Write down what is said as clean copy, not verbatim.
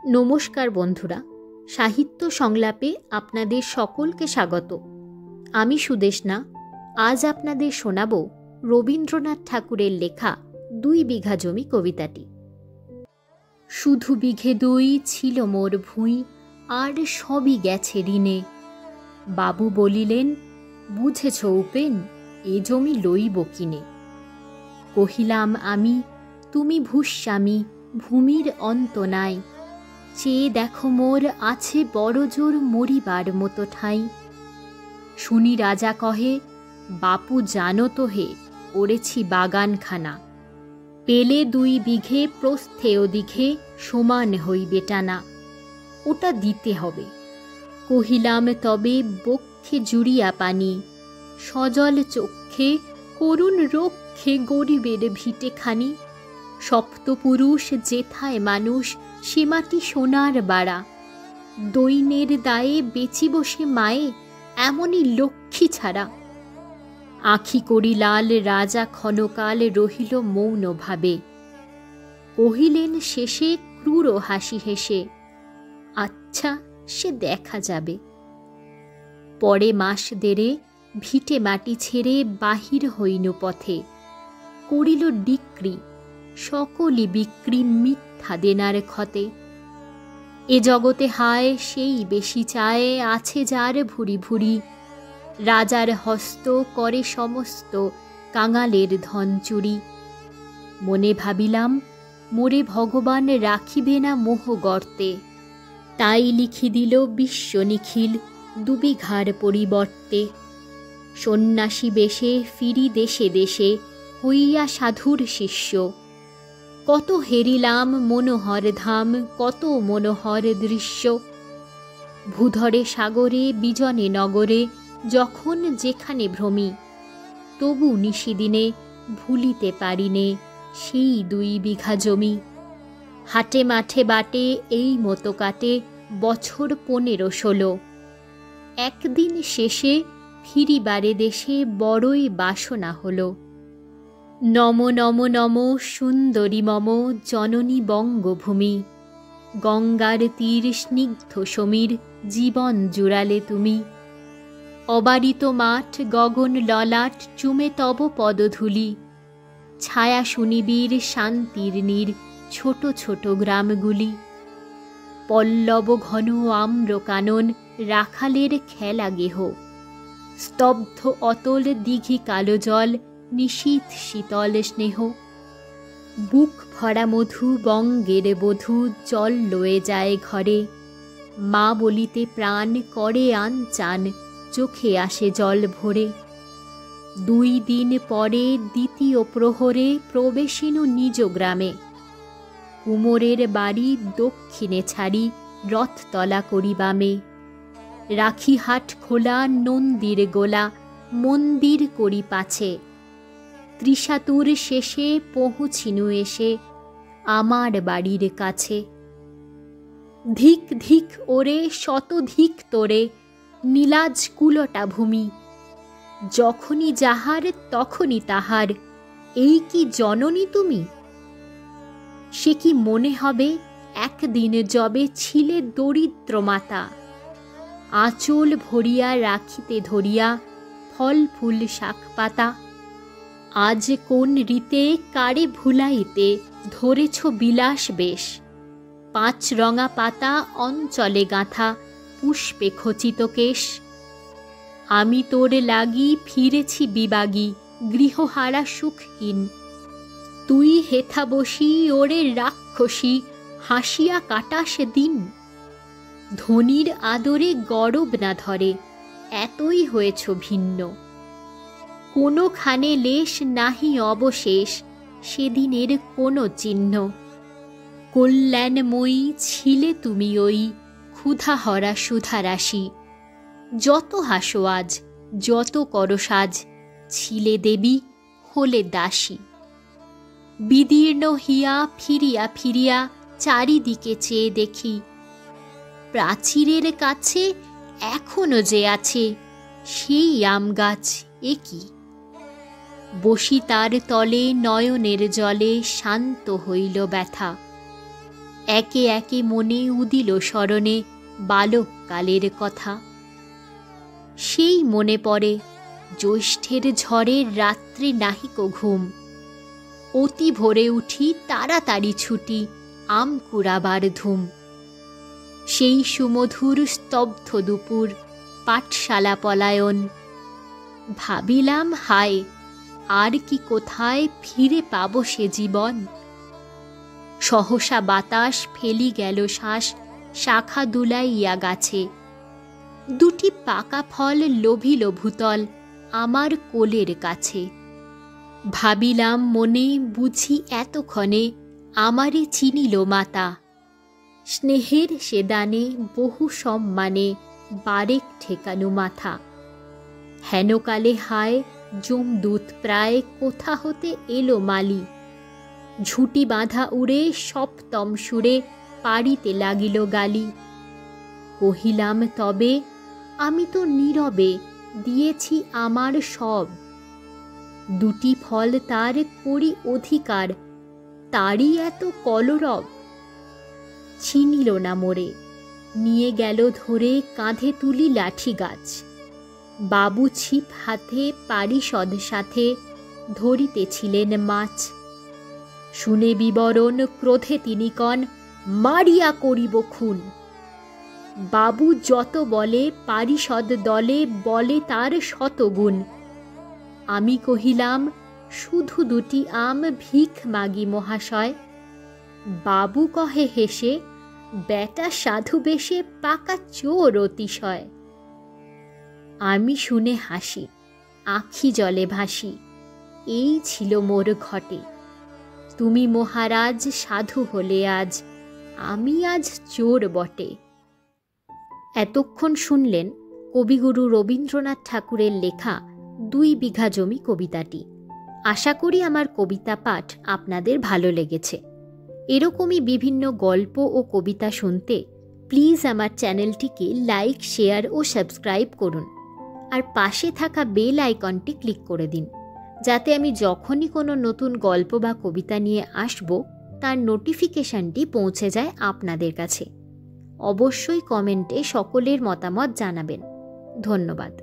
নমস্কার বন্ধুরা, সাহিত্য সংলাপে আপনাদের সকলকে স্বাগত। আমি সুদেষ্ণা। আজ আপনাদের শোনাব রবীন্দ্রনাথ ঠাকুরের লেখা ২ বিঘা জমি কবিতাটি। শুধু বিঘে ২ ছিল মোর ভুঁই, আর সবই গেছে ঋণে। বাবু বলিলেন, বুঝেছ উপেন, এ জমি লইব কিনে। কহিলাম আমি, তুমি ভূস্বামী, ভূমির অন্ত নাই। চেয়ে দেখো মোর আছে বড় জোর মরিবার মতো ঠাঁই। শুনি রাজা কহে, বাপু জানো তো হে, করেছি বাগানখানা। পেলে ২ বিঘে প্রস্থে ওদিঘে সমান হইবে টানা। ওটা দিতে হবে। কহিলাম তবে বক্ষে জুড়িয়া পানি, সজল চক্ষে করুণ রক্ষে গরিবের ভিটে খানি। সপ্তপুরুষ যেথায় মানুষ, সে মাটি সোনার বাড়া। দৈন্যের দায়ে বেচি বসে মায়ে, এমনই লক্ষ্মী ছাড়া। আঁখি করি লাল, রাজা ক্ষণকাল রহিল মৌন ভাবে। কহিলেন শেষে ক্রূর হাসি হেসে, আচ্ছা সে দেখা যাবে। পরে মাস দেড়ে ভিটে মাটি ছেড়ে বাহির হইনু পথে। করিল ডিক্রি, সকলই বিক্রি মিথ্যা দেনার ক্ষতে। এ জগতে হায় সেই বেশি চায়, আছে যার ভুরি ভুরি। রাজার হস্ত করে সমস্ত, কাঙালের ধন চুরি। মনে ভাবিলাম, মোরে ভগবান রাখিবে না মোহ গর্তে। তাই লিখি দিল বিশ্ব নিখিল ২ বিঘার পরিবর্তে। সন্ন্যাসী বেশে ফিরি দেশে দেশে, হইয়া সাধুর শিষ্য। কত হেরিলাম মনোহর ধাম, কত মনোহর দৃশ্য। ভূধরে সাগরে বিজনে নগরে, যখন যেখানে ভ্রমি। তবু নিশিদিনে ভুলিতে পারিনে সেই ২ বিঘা জমি। হাটে মাঠে বাটে এই মতো কাটে বছর ১৫-১৬। একদিন শেষে ফিরিবারে দেশে বড়ই বাসনা হল। নম নম নম সুন্দরী মম জননী বঙ্গভূমি। গঙ্গার তীর স্নিগ্ধ সমীর, জীবন জুড়ালে তুমি। অবারিত মাঠ গগন ললাট, চুমে তব পদধূলি। ছায়া সুনিবিড় শান্তির নীড়, ছোট ছোট গ্রামগুলি। পল্লব ঘন আম্র কানন, রাখালের খেলা গেহ। স্তব্ধ অতল দিঘি কালো জল, নিশীথ শীতল স্নেহ। বুক ভরা মধু বঙ্গের বধূ, জল লয়ে যায় ঘরে। মা বলিতে প্রাণ করে আনচান, চোখে আসে জল ভরে। ২ দিন পরে দ্বিতীয় প্রহরে প্রবেশিনু নিজ গ্রামে। কুমোরের বাড়ি দক্ষিণে ছাড়ি, রথতলা করি বামে। রাখি হাট খোলা, নন্দীর গোলা, মন্দির করি পাছে। ত্রিশাতুর শেষে পৌঁছিনু এসে, আমার বাড়ির কাছে। ধিক ধিক ওরে শতধিক তোরে, নীলাজ কুলটা ভূমি। যখনই যাহার তখনই তাহার, এই কি জননী তুমি? সে কি মনে হবে একদিন যবে ছিলে দরিদ্র মাতা। আঁচল ভরিয়া রাখিতে ধরিয়া ফল ফুল শাক পাতা। আজ কোন রীতে কারে ভুলাইতে ধরেছ বিলাস বেশ। ৫ রঙা পাতা অঞ্চলে গাঁথা, পুষ্পে খচিত কেশ। আমি তোর লাগি ফিরেছি বিবাগী, গৃহহারা সুখহীন। তুই হেথা বসি ওরে রাক্ষসী, হাসিয়া কাটাস দিন। ধনীর আদরে গরব না ধরে, এতই হয়েছ ভিন্ন। কোনোখানে লেশ নাহি অবশেষ, সেদিনের কোনো চিহ্ন। কল্যাণময়ী ছিলে তুমি ওই, ক্ষুধাহরা সুধারাশি। যত হাসো আজ, যত করো সাজ, ছিলে দেবী, হলে দাসী। বিদীর্ণ হিয়া ফিরিয়া ফিরিয়া চারিদিকে চেয়ে দেখি। প্রাচীরের কাছে এখনো যে আছে সেই আম গাছ, এ কি? বসি তার তলে নয়নের জলে, শান্ত হইল ব্যথা। একে একে মনে উদিল স্মরণে বালককালের কথা। সেই মনে পড়ে জ্যৈষ্ঠের ঝড়ের রাত্রে নাহিক ঘুম, অতি ভোরে উঠি তাড়াতাড়ি ছুটি আম কুড়াবার ধুম। সেই সুমধুর স্তব্ধ দুপুর পাঠশালা পলায়ন, ভাবিলাম হায় আর কি কোথায় ফিরে পাব সে জীবন। সহসা বাতাস ফেলি গেল শ্বাস শাখা দুলাইয়া গাছে, দুটি পাকা ফল লোভিল ভূতল আমার কোলের কাছে। ভাবিলাম মনে বুঝি এতক্ষণে আমারে চিনিল মাতা, স্নেহের সে দানে বহু সম্মানে বারেক ঠেকানো মাথা। হেনকালে হায় যমদূত প্রায় কোথা হতে এলো মালি, ঝুঁটি বাঁধা উড়ে সপ্তম সুরে পাড়িতে লাগিল গালি। কহিলাম তবে আমি তো নীরবে দিয়েছি আমার সব, দুটি ফল তার করি অধিকার, তারই এত কলরব। চিনিল না মোরে, নিয়ে গেল ধরে কাঁধে তুলি লাঠি গাছ। বাবু ছিপ হাতে পারিষদ সাথে ধরিতেছিলেন মাছ। শুনে বিবরণ ক্রোধে তিনি কন, মারিয়া করিব খুন। বাবু যত বলে পারিষদ দলে বলে তার শতগুণ। আমি কহিলাম শুধু দুটি আম ভিখ মাগি মহাশয়। বাবু কহে হেসে, বেটা সাধু বেশে পাকা চোর অতিশয়। আমি শুনে হাসি, আঁখি জলে ভাসি, এই ছিল মোর ঘটে। তুমি মহারাজ সাধু হলে আজ, আমি আজ চোর বটে। এতক্ষণ শুনলেন কবিগুরু রবীন্দ্রনাথ ঠাকুরের লেখা 2 বিঘা জমি কবিতাটি। আশা করি আমার কবিতা পাঠ আপনাদের ভালো লেগেছে। এরকমই বিভিন্ন গল্প ও কবিতা শুনতে প্লিজ আমার চ্যানেলটিকে লাইক, শেয়ার ও সাবস্ক্রাইব করুন। আর পাশে থাকা বেল আইকনটি ক্লিক করে দিন, যাতে আমি যখনই কোনো নতুন গল্প বা কবিতা নিয়ে আসব তার নোটিফিকেশনটি পৌঁছে যায় আপনাদের কাছে। অবশ্যই কমেন্টে সকলের মতামত জানাবেন। ধন্যবাদ।